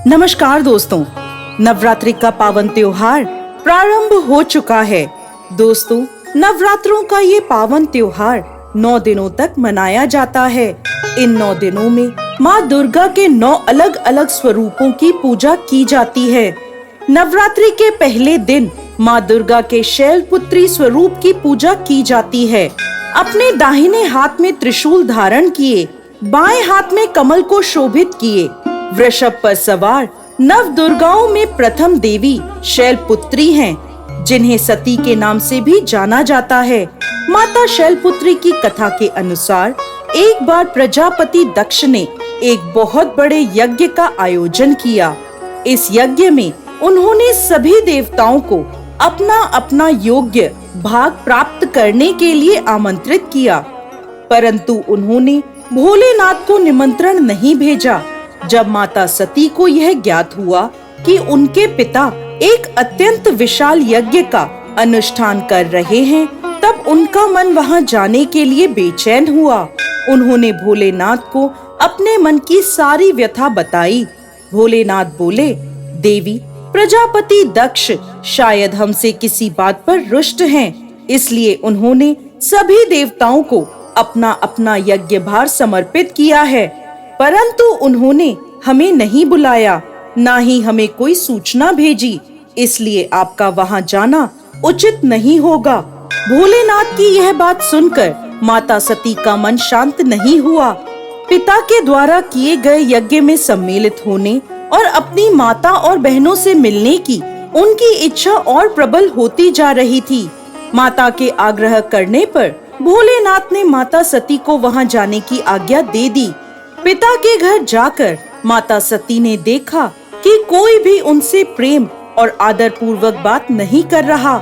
नमस्कार दोस्तों, नवरात्रि का पावन त्योहार प्रारंभ हो चुका है। दोस्तों, नवरात्रों का ये पावन त्योहार 9 दिनों तक मनाया जाता है। इन 9 दिनों में माँ दुर्गा के 9 अलग अलग स्वरूपों की पूजा की जाती है। नवरात्रि के पहले दिन माँ दुर्गा के शैलपुत्री स्वरूप की पूजा की जाती है। अपने दाहिने हाथ में त्रिशूल धारण किए, बाएं हाथ में कमल को शोभित किए, वृषभ पर सवार नव दुर्गाओं में प्रथम देवी शैलपुत्री हैं, जिन्हें सती के नाम से भी जाना जाता है। माता शैलपुत्री की कथा के अनुसार एक बार प्रजापति दक्ष ने एक बहुत बड़े यज्ञ का आयोजन किया। इस यज्ञ में उन्होंने सभी देवताओं को अपना अपना योग्य भाग प्राप्त करने के लिए आमंत्रित किया, परंतु उन्होंने भोलेनाथ को निमंत्रण नहीं भेजा। जब माता सती को यह ज्ञात हुआ कि उनके पिता एक अत्यंत विशाल यज्ञ का अनुष्ठान कर रहे हैं, तब उनका मन वहां जाने के लिए बेचैन हुआ। उन्होंने भोलेनाथ को अपने मन की सारी व्यथा बताई। भोलेनाथ बोले, देवी, प्रजापति दक्ष शायद हमसे किसी बात पर रुष्ट हैं, इसलिए उन्होंने सभी देवताओं को अपना अपना यज्ञ भार समर्पित किया है, परंतु उन्होंने हमें नहीं बुलाया, ना ही हमें कोई सूचना भेजी, इसलिए आपका वहां जाना उचित नहीं होगा। भोलेनाथ की यह बात सुनकर माता सती का मन शांत नहीं हुआ। पिता के द्वारा किए गए यज्ञ में सम्मिलित होने और अपनी माता और बहनों से मिलने की उनकी इच्छा और प्रबल होती जा रही थी। माता के आग्रह करने पर भोलेनाथ ने माता सती को वहां जाने की आज्ञा दे दी। पिता के घर जाकर माता सती ने देखा कि कोई भी उनसे प्रेम और आदर पूर्वक बात नहीं कर रहा।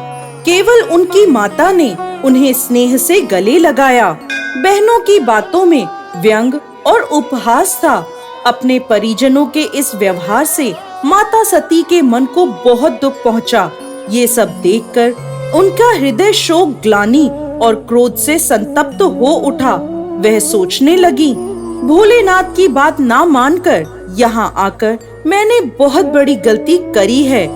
केवल उनकी माता ने उन्हें स्नेह से गले लगाया। बहनों की बातों में व्यंग और उपहास था। अपने परिजनों के इस व्यवहार से माता सती के मन को बहुत दुख पहुंचा। ये सब देखकर उनका हृदय शोक, ग्लानि और क्रोध से संतप्त हो उठा। वह सोचने लगी, भोलेनाथ की बात ना मानकर यहाँ आकर मैंने बहुत बड़ी गलती करी है।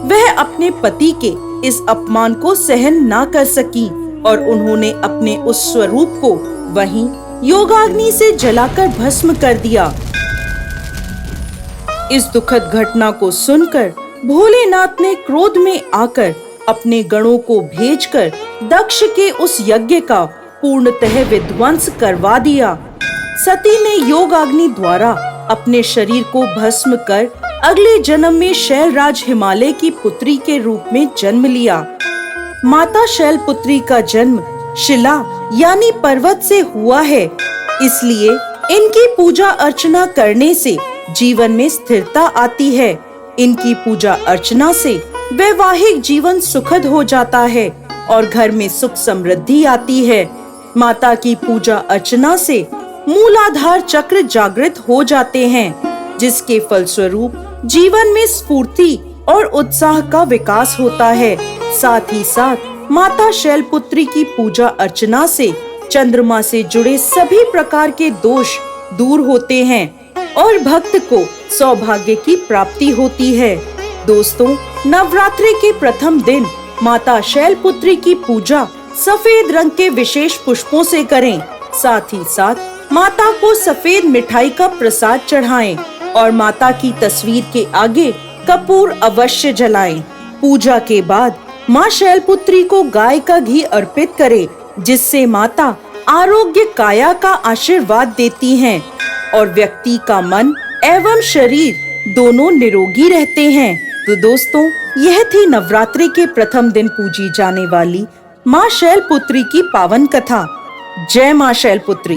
वह अपने पति के इस अपमान को सहन ना कर सकी और उन्होंने अपने उस स्वरूप को वहीं योगाग्नि से जलाकर भस्म कर दिया। इस दुखद घटना को सुनकर भोलेनाथ ने क्रोध में आकर अपने गणों को भेजकर दक्ष के उस यज्ञ का पूर्णतः विध्वंस करवा दिया। सती ने योगाग्नि द्वारा अपने शरीर को भस्म कर अगले जन्म में शैलराज हिमालय की पुत्री के रूप में जन्म लिया। माता शैलपुत्री का जन्म शिला यानी पर्वत से हुआ है, इसलिए इनकी पूजा अर्चना करने से जीवन में स्थिरता आती है। इनकी पूजा अर्चना से वैवाहिक जीवन सुखद हो जाता है और घर में सुख समृद्धि आती है। माता की पूजा अर्चना से मूलाधार चक्र जागृत हो जाते हैं, जिसके फलस्वरूप जीवन में स्फूर्ति और उत्साह का विकास होता है। साथ ही साथ माता शैलपुत्री की पूजा अर्चना से चंद्रमा से जुड़े सभी प्रकार के दोष दूर होते हैं और भक्त को सौभाग्य की प्राप्ति होती है। दोस्तों, नवरात्रि के प्रथम दिन माता शैलपुत्री की पूजा सफेद रंग के विशेष पुष्पों से करें। साथ ही साथ माता को सफेद मिठाई का प्रसाद चढ़ाएं और माता की तस्वीर के आगे कपूर अवश्य जलाएं। पूजा के बाद माँ शैलपुत्री को गाय का घी अर्पित करें, जिससे माता आरोग्य काया का आशीर्वाद देती हैं और व्यक्ति का मन एवं शरीर दोनों निरोगी रहते हैं। तो दोस्तों, यह थी नवरात्रि के प्रथम दिन पूजी जाने वाली माँ शैलपुत्री की पावन कथा। जय माँ शैलपुत्री।